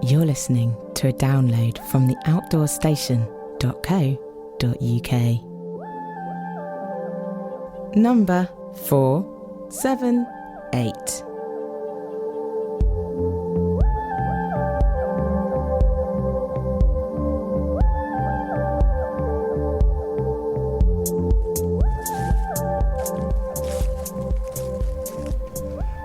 You're listening to a download from the outdoorstation.co.uk. Number 478.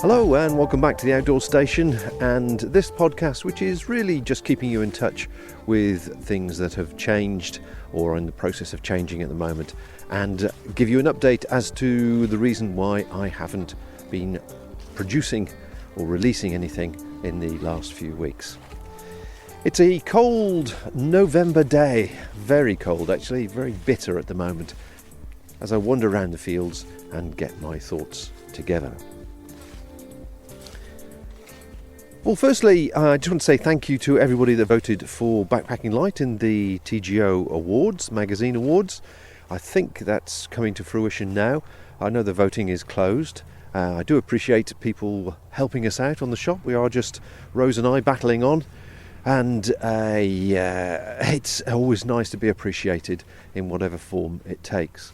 Hello and welcome back to the Outdoor Station and this podcast, which is really just keeping you in touch with things that have changed or are in the process of changing at the moment, and give you an update as to the reason why I haven't been producing or releasing anything in the last few weeks. It's a cold November day, very cold actually, very bitter at the moment, as I wander around the fields and get my thoughts together. Well, firstly, I just want to say thank you to everybody that voted for Backpacking Light in the TGO Awards, magazine awards. I think that's coming to fruition now. I know the voting is closed. I do appreciate people helping us out on the shop. We are just Rose and I battling on, and it's always nice to be appreciated in whatever form it takes.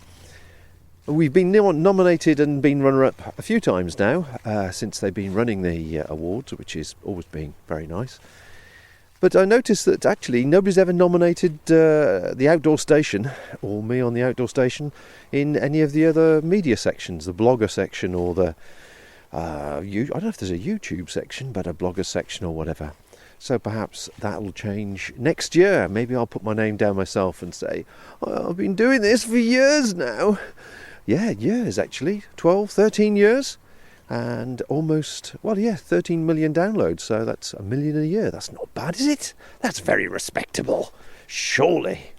We've been nominated and been runner-up a few times now since they've been running the awards, which is always been very nice. But I noticed that actually nobody's ever nominated the Outdoor Station or me on the Outdoor Station in any of the other media sections, the blogger section or the I don't know if there's a YouTube section, but a blogger section or whatever. So perhaps that'll change next year. Maybe I'll put my name down myself and say, I've been doing this for years now. Yeah, years actually, 12, 13 years, and almost, 13 million downloads, so that's 1 million a year. That's not bad, is it? That's very respectable, surely.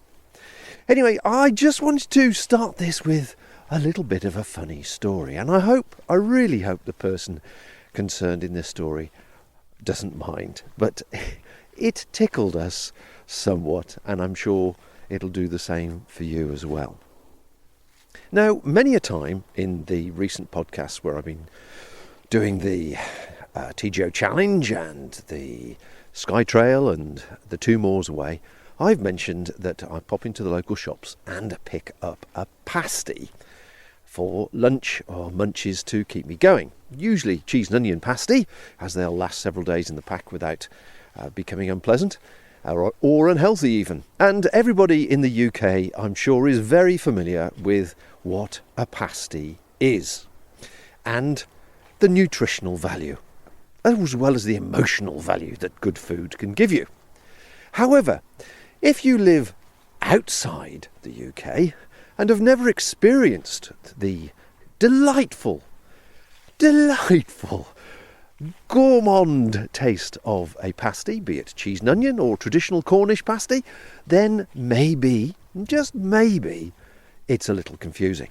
Anyway, I just wanted to start this with a little bit of a funny story, and I really hope the person concerned in this story doesn't mind, but it tickled us somewhat, and I'm sure it'll do the same for you as well. Now, many a time in the recent podcasts where I've been doing the TGO Challenge and the Sky Trail and the 2 Moors away, I've mentioned that I pop into the local shops and pick up a pasty for lunch or munchies to keep me going. Usually cheese and onion pasty, as they'll last several days in the pack without becoming unpleasant. Or unhealthy even. And everybody in the UK, I'm sure, is very familiar with what a pasty is and the nutritional value, as well as the emotional value that good food can give you. However, if you live outside the UK and have never experienced the delightful gourmand taste of a pasty, be it cheese and onion or traditional Cornish pasty, then maybe, just maybe, it's a little confusing.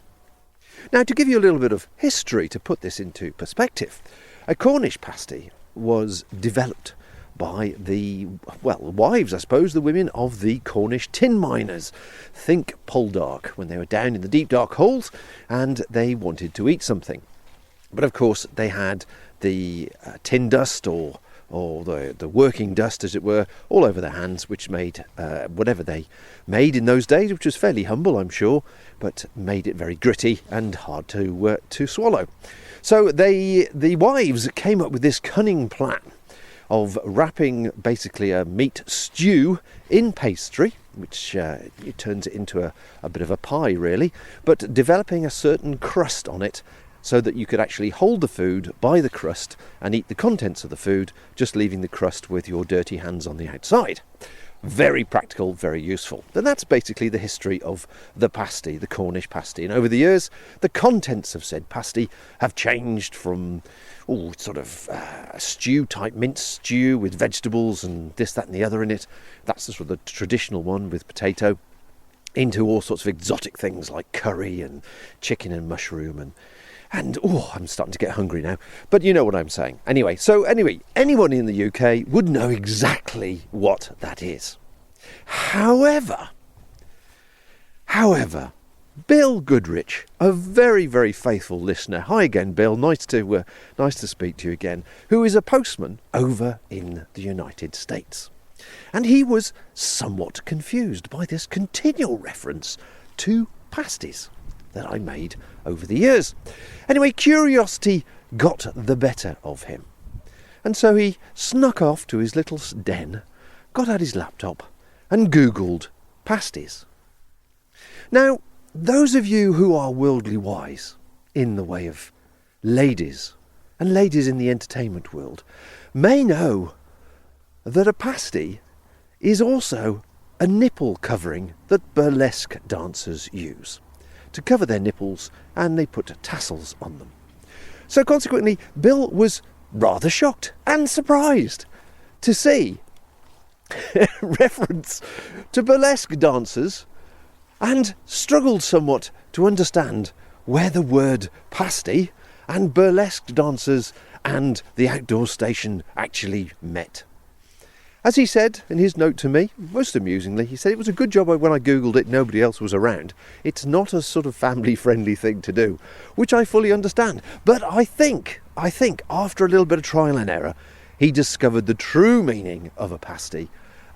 Now, to give you a little bit of history to put this into perspective, a Cornish pasty was developed by the wives, I suppose, the women of the Cornish tin miners. Think Poldark, when they were down in the deep dark holes and they wanted to eat something. But of course they had the tin dust or the working dust, as it were, all over their hands, which made whatever they made in those days, which was fairly humble, I'm sure, but made it very gritty and hard to swallow. So the wives came up with this cunning plan of wrapping basically a meat stew in pastry, which it turns it into a bit of a pie, really, but developing a certain crust on it, so that you could actually hold the food by the crust and eat the contents of the food, just leaving the crust with your dirty hands on the outside. Very practical, very useful. And that's basically the history of the pasty, the Cornish pasty. And over the years, the contents of said pasty have changed from a stew-type minced stew with vegetables and this, that and the other in it. That's the sort of the traditional one with potato, into all sorts of exotic things like curry and chicken and mushroom and I'm starting to get hungry now, but you know what I'm saying. Anyway, anyone in the UK would know exactly what that is. However, Bill Goodrich, a very, very faithful listener. Hi again, Bill. Nice to speak to you again. Who is a postman over in the United States. And he was somewhat confused by this continual reference to pasties that I made over the years. Anyway, curiosity got the better of him. And so he snuck off to his little den, got out his laptop and Googled pasties. Now, those of you who are worldly wise in the way of ladies, and ladies in the entertainment world, may know that a pasty is also a nipple covering that burlesque dancers use to cover their nipples, and they put tassels on them. So consequently, Bill was rather shocked and surprised to see reference to burlesque dancers, and struggled somewhat to understand where the word pasty and burlesque dancers and the outdoor station actually met. As he said in his note to me, most amusingly, he said it was a good job when I googled it, nobody else was around. It's not a sort of family-friendly thing to do, which I fully understand. But I think, after a little bit of trial and error, he discovered the true meaning of a pasty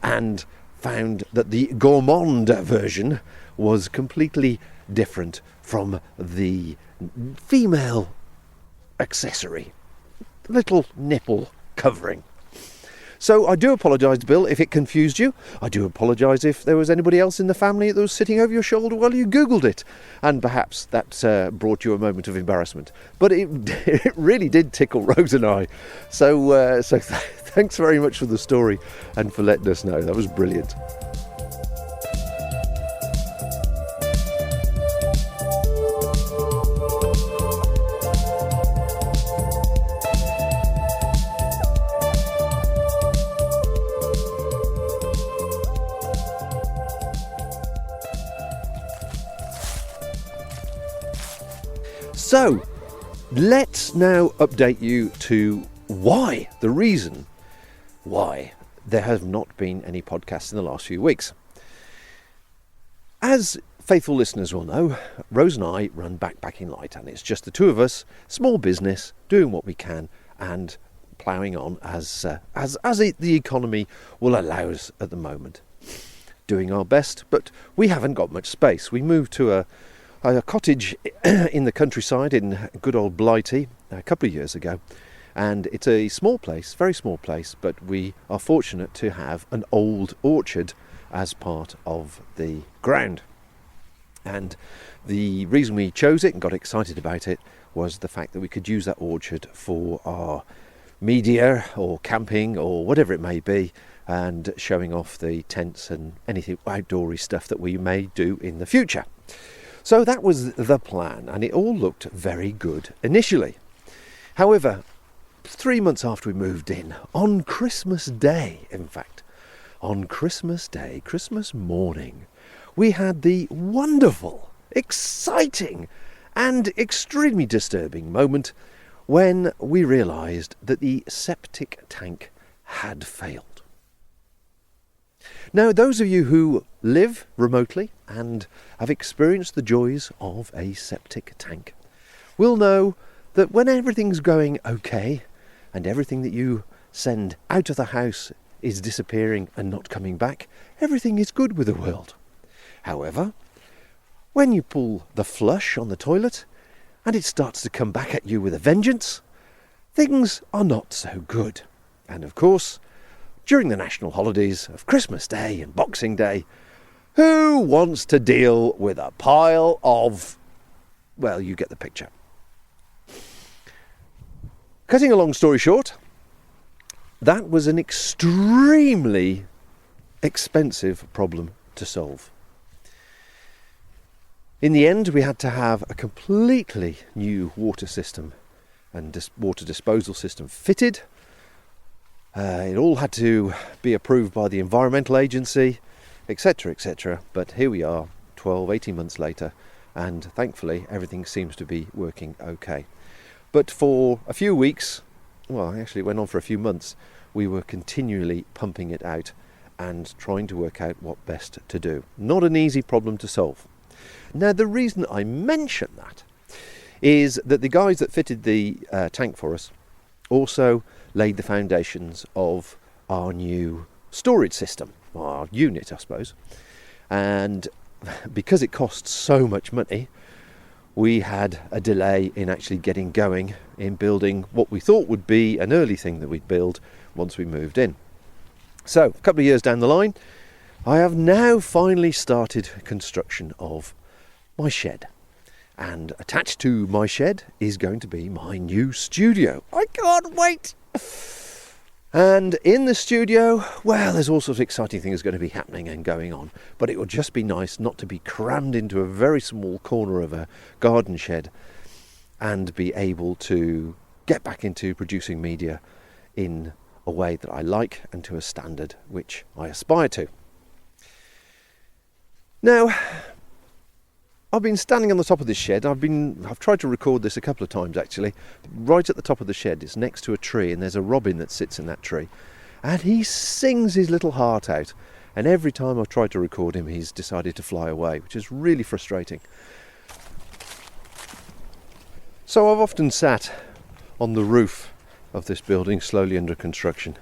and found that the gourmand version was completely different from the female accessory, little nipple covering. So I do apologise, Bill, if it confused you. I do apologise if there was anybody else in the family that was sitting over your shoulder while you Googled it, and perhaps that brought you a moment of embarrassment. But it really did tickle Rose and I. So thanks very much for the story and for letting us know. That was brilliant. So, let's now update you to the reason why there have not been any podcasts in the last few weeks. As faithful listeners will know, Rose and I run Backpacking Light, and it's just the two of us, small business, doing what we can and ploughing on as the economy will allow us at the moment. Doing our best, but we haven't got much space. We moved to a cottage in the countryside in good old Blighty a couple of years ago, and it's a small place, very small place, but we are fortunate to have an old orchard as part of the ground. And the reason we chose it and got excited about it was the fact that we could use that orchard for our media or camping or whatever it may be, and showing off the tents and anything outdoorsy stuff that we may do in the future. So that was the plan, and it all looked very good initially. However, 3 months after we moved in, on Christmas Day, in fact, on Christmas Day, Christmas morning, we had the wonderful, exciting and extremely disturbing moment when we realised that the septic tank had failed. Now, those of you who live remotely and have experienced the joys of a septic tank will know that when everything's going okay and everything that you send out of the house is disappearing and not coming back, everything is good with the world. However, when you pull the flush on the toilet and it starts to come back at you with a vengeance, things are not so good. And of course, during the national holidays of Christmas Day and Boxing Day, who wants to deal with a pile of... well, you get the picture. Cutting a long story short, that was an extremely expensive problem to solve. In the end, we had to have a completely new water system and water disposal system fitted. It all had to be approved by the Environmental Agency, etc., etc. But here we are, 12, 18 months later, and thankfully everything seems to be working okay. But for a few weeks, well, actually it went on for a few months, we were continually pumping it out and trying to work out what best to do. Not an easy problem to solve. Now, the reason I mention that is that the guys that fitted the tank for us also laid the foundations of our new storage system, our unit, I suppose. And because it costs so much money, we had a delay in actually getting going in building what we thought would be an early thing that we'd build once we moved in. So, a couple of years down the line, I have now finally started construction of my shed. And attached to my shed is going to be my new studio. I can't wait! And in the studio, well, there's all sorts of exciting things going to be happening and going on. But it would just be nice not to be crammed into a very small corner of a garden shed and be able to get back into producing media in a way that I like and to a standard which I aspire to. Now, I've been standing on the top of this shed. I've tried to record this a couple of times actually. Right at the top of the shed, it's next to a tree, and there's a robin that sits in that tree. And he sings his little heart out. And every time I've tried to record him, he's decided to fly away, which is really frustrating. So I've often sat on the roof of this building, slowly under construction,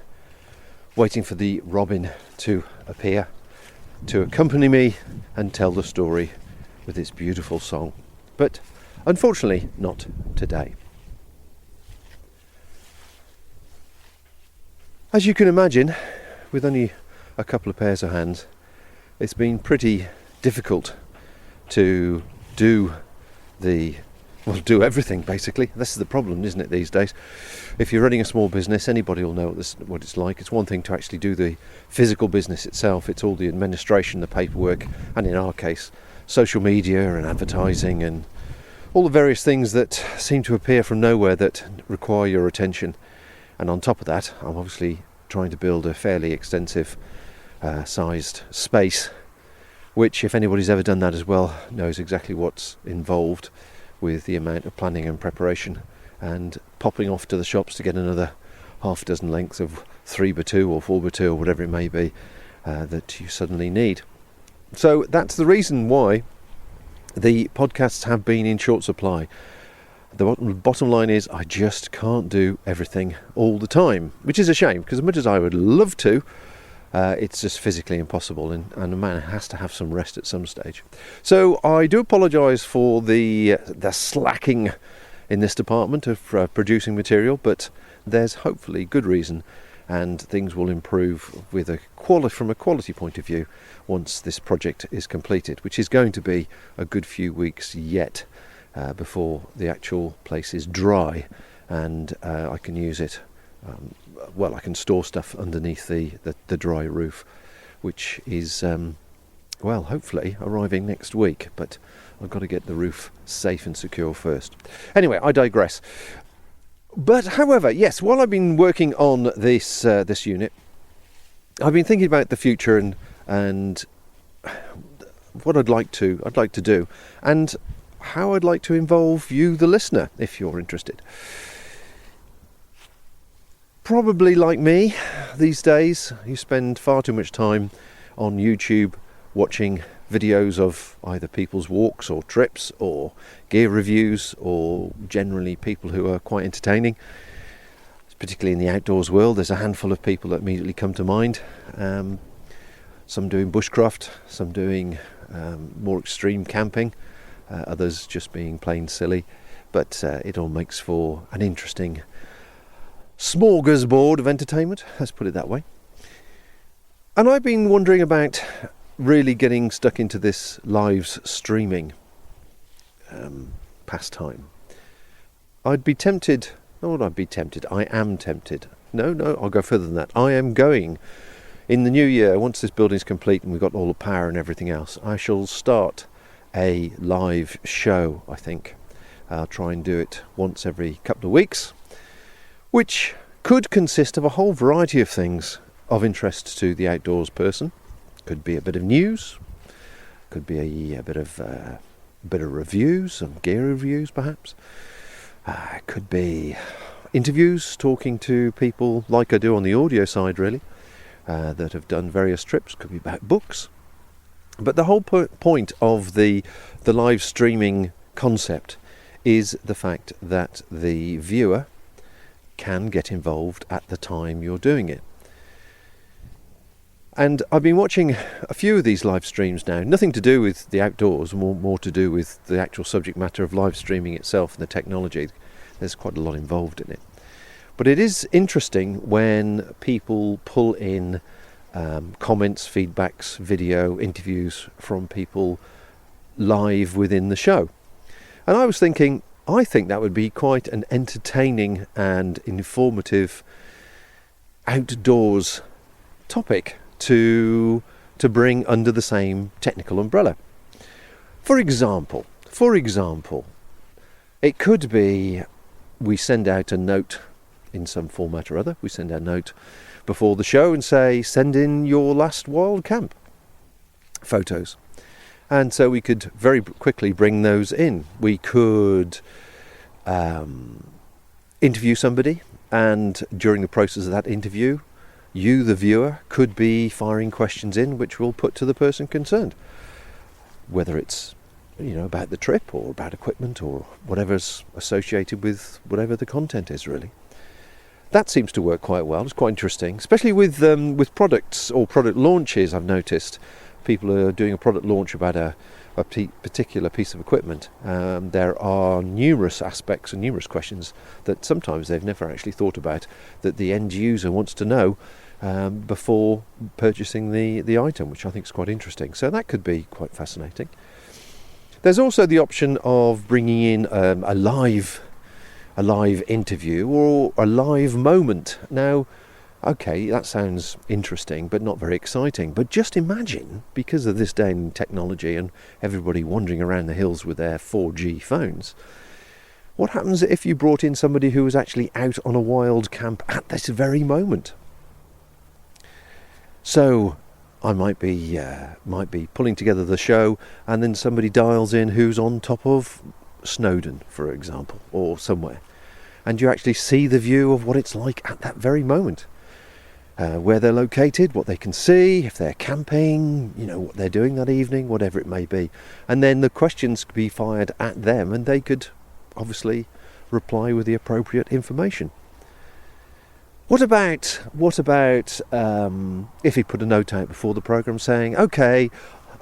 waiting for the robin to appear, to accompany me and tell the story with its beautiful song, but unfortunately not today. As you can imagine, with only a couple of pairs of hands, it's been pretty difficult to do everything basically. This is the problem, isn't it, these days? If you're running a small business, anybody will know what it's like. It's one thing to actually do the physical business itself. It's all the administration, the paperwork, and in our case, social media and advertising and all the various things that seem to appear from nowhere that require your attention. And on top of that, I'm obviously trying to build a fairly extensive sized space, which, if anybody's ever done that as well, knows exactly what's involved with the amount of planning and preparation and popping off to the shops to get another half dozen lengths of 3x2 or 4x2 or whatever it may be that you suddenly need. So that's the reason why the podcasts have been in short supply. The bottom line is I just can't do everything all the time, which is a shame, because as much as I would love to, it's just physically impossible, and a man has to have some rest at some stage. So I do apologise for the slacking in this department of producing material, but there's hopefully good reason, and things will improve from a quality point of view once this project is completed, which is going to be a good few weeks yet before the actual place is dry and I can use it. I can store stuff underneath the dry roof, which is hopefully arriving next week, but I've got to get the roof safe and secure first. Anyway, I digress. But however, yes, while I've been working on this unit, I've been thinking about the future and what I'd like to do, and how I'd like to involve you, the listener, if you're interested. Probably like me these days, you spend far too much time on YouTube watching videos of either people's walks or trips or gear reviews, or generally people who are quite entertaining. Particularly in the outdoors world, there's a handful of people that immediately come to mind. Some doing bushcraft, some doing more extreme camping, others just being plain silly, but it all makes for an interesting smorgasbord of entertainment, let's put it that way. And I've been wondering about really getting stuck into this live streaming pastime. I am tempted. No, I'll go further than that. I am going, in the new year, once this building's complete and we've got all the power and everything else, I shall start a live show, I think. I'll try and do it once every couple of weeks, which could consist of a whole variety of things of interest to the outdoors person. Could be a bit of news, could be a bit of reviews, some gear reviews perhaps. Could be interviews, talking to people like I do on the audio side really, that have done various trips. Could be about books. But the whole point of the live streaming concept is the fact that the viewer can get involved at the time you're doing it. And I've been watching a few of these live streams now, nothing to do with the outdoors, more to do with the actual subject matter of live streaming itself and the technology. There's quite a lot involved in it. But it is interesting when people pull in comments, feedbacks, video, interviews from people live within the show. And I was thinking, I think that would be quite an entertaining and informative outdoors topic to bring under the same technical umbrella. For example, it could be we send out a note in some format or other. We send out a note before the show and say, send in your last wild camp photos. And so we could very quickly bring those in. We could interview somebody, and during the process of that interview, you, the viewer, could be firing questions in which we'll put to the person concerned. Whether it's about the trip or about equipment or whatever's associated with whatever the content is, really. That seems to work quite well. It's quite interesting, especially with products or product launches. I've noticed people are doing a product launch about a particular piece of equipment. There are numerous aspects and numerous questions that sometimes they've never actually thought about that the end user wants to know before purchasing the item, which I think is quite interesting. So that could be quite fascinating. There's also the option of bringing in a live interview or a live moment. Now, okay, that sounds interesting, but not very exciting. But just imagine, because of this day in technology and everybody wandering around the hills with their 4G phones, what happens if you brought in somebody who was actually out on a wild camp at this very moment? So I might be pulling together the show, and then somebody dials in who's on top of Snowdon, for example, or somewhere, and you actually see the view of what it's like at that very moment, where they're located, what they can see, if they're camping, what they're doing that evening, whatever it may be, and then the questions could be fired at them, and they could obviously reply with the appropriate information. What about if he put a note out before the programme saying, okay,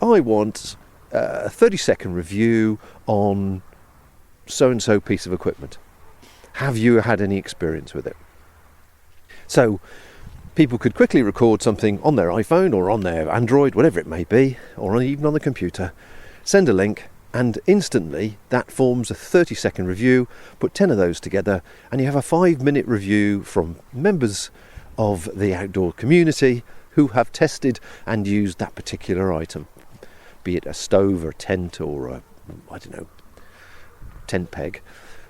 I want a 30-second review on so-and-so piece of equipment. Have you had any experience with it? So people could quickly record something on their iPhone or on their Android, whatever it may be, or even on the computer, send a link, and instantly that forms a 30-second review. Put 10 of those together and you have a 5-minute review from members of the outdoor community who have tested and used that particular item, be it a stove or a tent or a tent peg,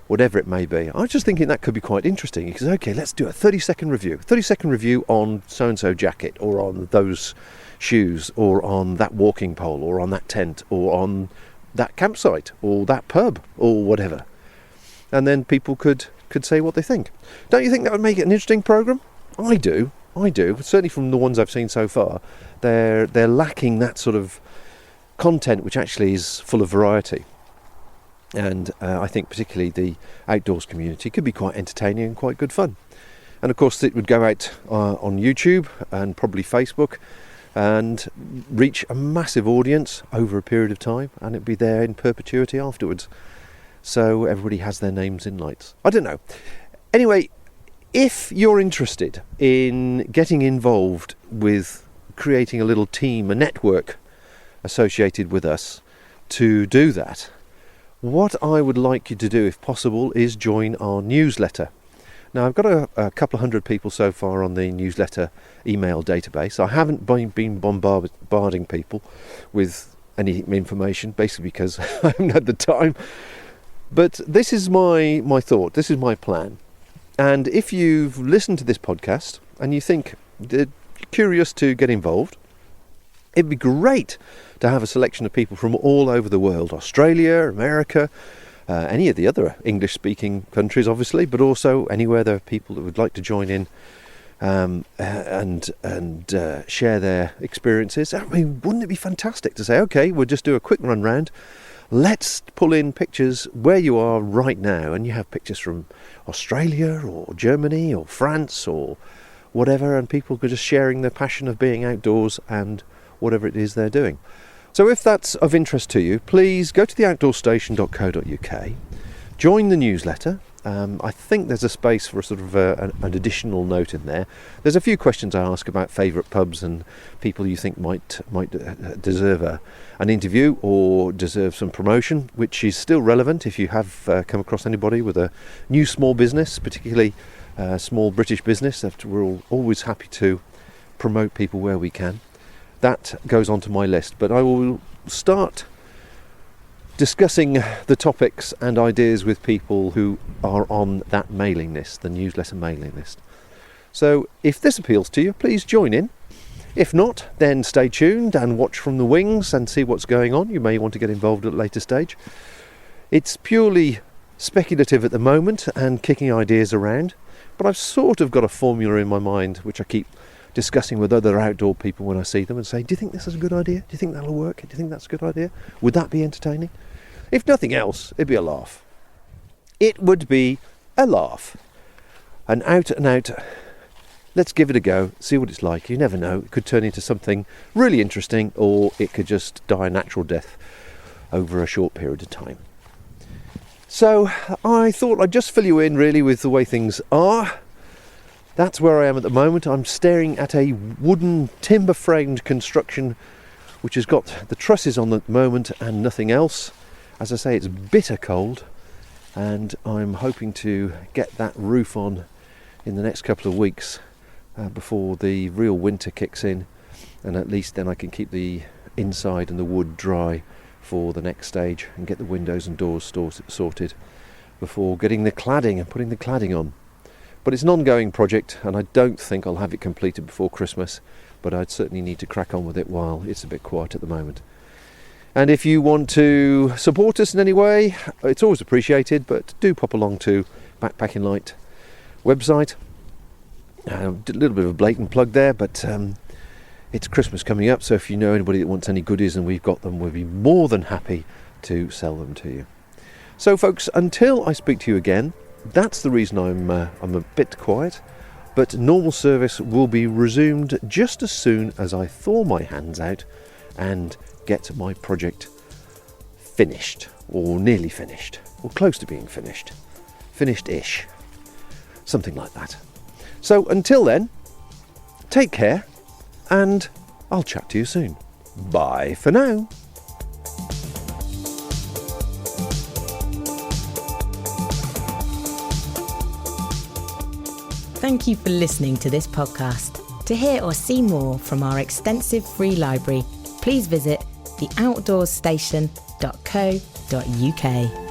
whatever it may be. I was just thinking that could be quite interesting, because okay, let's do a 30-second review on so-and-so jacket, or on those shoes, or on that walking pole, or on that tent, or on that campsite or that pub or whatever, and then people could say what they think. Don't you think that would make it an interesting programme? I do. Certainly from the ones I've seen so far, they're lacking that sort of content which actually is full of variety, and I think particularly the outdoors community could be quite entertaining and quite good fun. And of course it would go out on YouTube and probably Facebook and reach a massive audience over a period of time, and it'd be there in perpetuity afterwards. So everybody has their names in lights. I don't know. Anyway, if you're interested in getting involved with creating a little team, a network associated with us to do that, what I would like you to do, if possible, is join our newsletter. Now, I've got a couple of hundred people so far on the newsletter email database. I haven't been bombarding people with any information, basically because I haven't had the time. But this is my thought, this is my plan. And if you've listened to this podcast and you think you're curious to get involved, it'd be great to have a selection of people from all over the world, Australia, America, any of the other English-speaking countries, obviously, but also anywhere there are people that would like to join in and share their experiences. I mean, wouldn't it be fantastic to say, okay, we'll just do a quick run round. Let's pull in pictures where you are right now, and you have pictures from Australia or Germany or France or whatever, and people are just sharing their passion of being outdoors and whatever it is they're doing. So if that's of interest to you, please go to theoutdoorstation.co.uk, join the newsletter. I think there's a space for a sort of an additional note in there. There's a few questions I ask about favourite pubs and people you think might deserve an interview or deserve some promotion, which is still relevant if you have come across anybody with a new small business, particularly small British business. We're always happy to promote people where we can. That goes onto my list, but I will start discussing the topics and ideas with people who are on that mailing list, the newsletter mailing list. So if this appeals to you, please join in. If not, then stay tuned and watch from the wings and see what's going on. You may want to get involved at a later stage. It's purely speculative at the moment and kicking ideas around, but I've sort of got a formula in my mind which I keep discussing with other outdoor people when I see them and say, do you think this is a good idea? Do you think that'll work? Do you think that's a good idea? Would that be entertaining? If nothing else, it'd be a laugh. It would be a laugh. An out and out, let's give it a go, see what it's like. You never know, it could turn into something really interesting, or it could just die a natural death over a short period of time. So I thought I'd just fill you in really with the way things are. That's where I am at the moment. I'm staring at a wooden timber framed construction which has got the trusses on at the moment and nothing else. As I say, it's bitter cold, and I'm hoping to get that roof on in the next couple of weeks before the real winter kicks in, and at least then I can keep the inside and the wood dry for the next stage and get the windows and doors sorted before getting the cladding and putting the cladding on. But it's an ongoing project, and I don't think I'll have it completed before Christmas, but I'd certainly need to crack on with it while it's a bit quiet at the moment. And if you want to support us in any way, it's always appreciated, but do pop along to Backpacking Light website. A little bit of a blatant plug there, but it's Christmas coming up, so if you know anybody that wants any goodies and we've got them, we'll be more than happy to sell them to you. So folks, until I speak to you again, that's the reason I'm a bit quiet, but normal service will be resumed just as soon as I thaw my hands out and get my project finished, or nearly finished, or close to being finished. Finished-ish. Something like that. So until then, take care, and I'll chat to you soon. Bye for now. Thank you for listening to this podcast. To hear or see more from our extensive free library, please visit theoutdoorstation.co.uk.